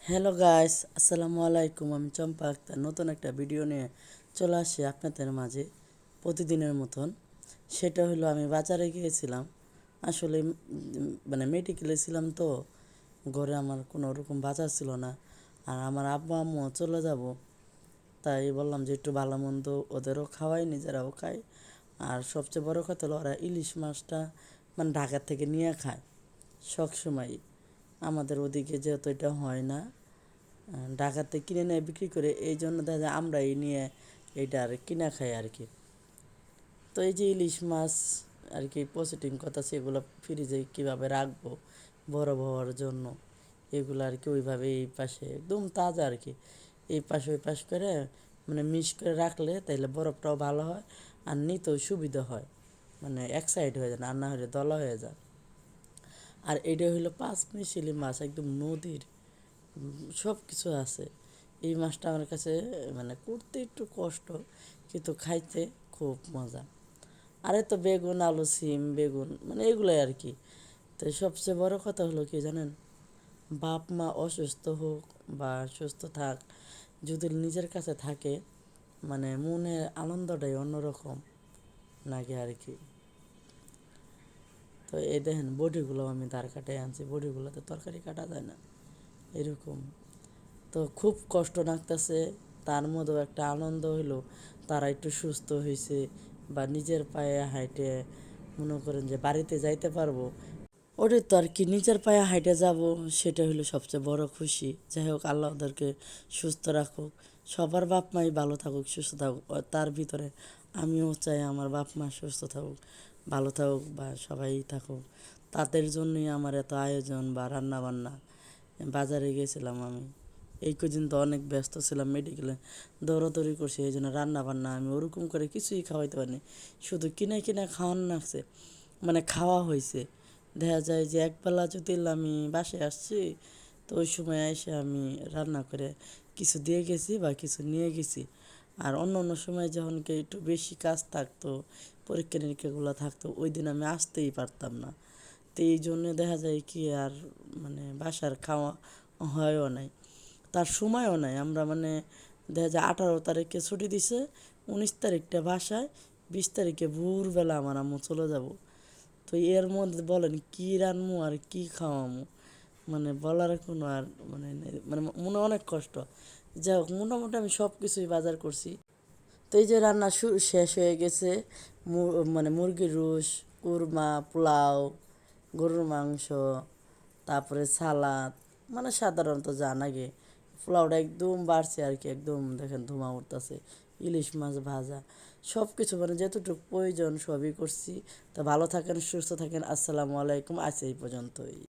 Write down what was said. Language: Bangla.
হ্যালো গাইস, আসসালামু আলাইকুম। আমি চম্পা আক্তার নতুন একটা ভিডিও নিয়ে চলে আসি আপনাদের মাঝে প্রতিদিনের মতন। সেটা হলো আমি বাজারে গিয়েছিলাম। আসলে মানে মেডিকেলে ছিলাম তো, ঘরে আমার কোনো রকম বাজার ছিল না। আর আমার আব্বা আম্মু চলে যাব, তাই বললাম যে একটু ভালো মন্দ ওদেরও খাওয়াই, নিজেরাও খাই। আর সবচেয়ে বড় কথা হলো ওরা ইলিশ মাছটা মানে ঢাকা থেকে নিয়ে খায় সবসময়। আমাদের ওদিকে যেহেতু এটা হয় না, ঢাকাতে কিনে নিয়ে বিক্রি করে, এই জন্য দেখা যায় আমরা এই নিয়ে এইটা আর কিনা খাই আর কি। তো এই যে ইলিশ মাছ আর কি প্রসেসিং কথা, সেগুলো ফ্রিজে কীভাবে রাখবো বরফ হওয়ার জন্য, এগুলো আর কি ওইভাবে এই পাশে একদম তাজা আর কি, এই পাশে ওই পাশ করে মানে মিক্স করে রাখলে তাইলে বরফটাও ভালো হয় আর নিতেও সুবিধা হয়, মানে এক সাইড হয়ে যায় না, আর না হলে দলা হয়ে যায়। আর এটা হইলো পাঁচ মিশালি মাছ, একদম নদীর, সব কিছু আছে। এই মাছটা আমার কাছে মানে করতে একটু কষ্ট, কিন্তু খাইতে খুব মজা। আরে তো বেগুন, আলু, সিম, বেগুন মানে এগুলোই আর কি। তো সবচেয়ে বড় কথা হলো কি জানেন, বাপ মা অসুস্থ হোক বা সুস্থ থাক, যদি নিজের কাছে থাকে মানে মনের আনন্দটাই অন্যরকম লাগে আর কি। তো এই দেখেন বডিগুলো আমি ধার কাটাই আনছি, বডিগুলোতে তরকারি কাটা যায় না এরকম। তো খুব কষ্ট লাগতেছে, তার মধ্যেও একটা আনন্দ হইলো তারা একটু সুস্থ হয়েছে বা নিজের পায়ে হাঁটে মনে করেন যে বাড়িতে যাইতে পারবো। ওদের তো আর কি নিজের পায়ে হাঁটে যাব, সেটা হলো সবচেয়ে বড় খুশি। যাই হোক, আল্লাহ ওদেরকে সুস্থ রাখুক, সবার বাপ মাই ভালো থাকুক, সুস্থ থাকুক। তার ভিতরে আমিও চাই আমার বাপ মা সুস্থ থাকুক, ভালো থাকুক বা সবাই থাকুক। তাদের জন্যই আমার এত আয়োজন বা রান্না বান্না। বাজারে গেছিলাম আমি, এই কদিন তো অনেক ব্যস্ত ছিলাম, মেডিকেলে দৌড়াদৌড়ি করছি, এই জন্য রান্না বান্না আমি ওরকম করে কিছুই খাওয়াইতে পারিনি। শুধু কিনে কিনে খাওয়ানো লাগছে, মানে খাওয়া হয়েছে। দেখা যায় যে একবেলা যদি আমি বাসায় আসছি, তো ওই সময় এসে আমি রান্না করে কিছু দিয়ে গেছি বা কিছু নিয়ে গেছি। আর অন্য অন্য সময় যখন কি একটু বেশি কাজ থাকতো, পরীক্ষা নিরীক্ষাগুলো থাকতো, ওই দিন আমি আসতেই পারতাম না। তো এই জন্য দেখা যায় কি আর মানে বাসার খাওয়া হয়ও নাই, তার সময়ও নাই। আমরা মানে দেখা যায় 18 তারিখে ছুটি দিছে, 19 তারিখটা বাসায়, 20 তারিখে ভোরবেলা আমার আম্মু চলে যাব। তো এর মধ্যে বলেন কী রান্নু আর কী খাওয়ামু, মানে বলার কোনো আর মানে মানে মনে অনেক কষ্ট। যাই হোক, মোটামুটি আমি সব কিছুই বাজার করছি। তো এই যে রান্না শেষ হয়ে গেছে, মানে মুরগির রোস্ট, কুরমা, পোলাও, গরুর মাংস, তারপরে সালাদ, মানে সাধারণত যা নাগে। পোলাওটা একদম বাড়ছে আর কি, একদম দেখেন ধোঁয়া উঠতেছে। ইলিশ মাছ ভাজা, সব কিছু মানে যতটুকু প্রয়োজন সবই করছি। তো ভালো থাকেন, সুস্থ থাকেন, আসসালামু আলাইকুম, আজ এই পর্যন্তই।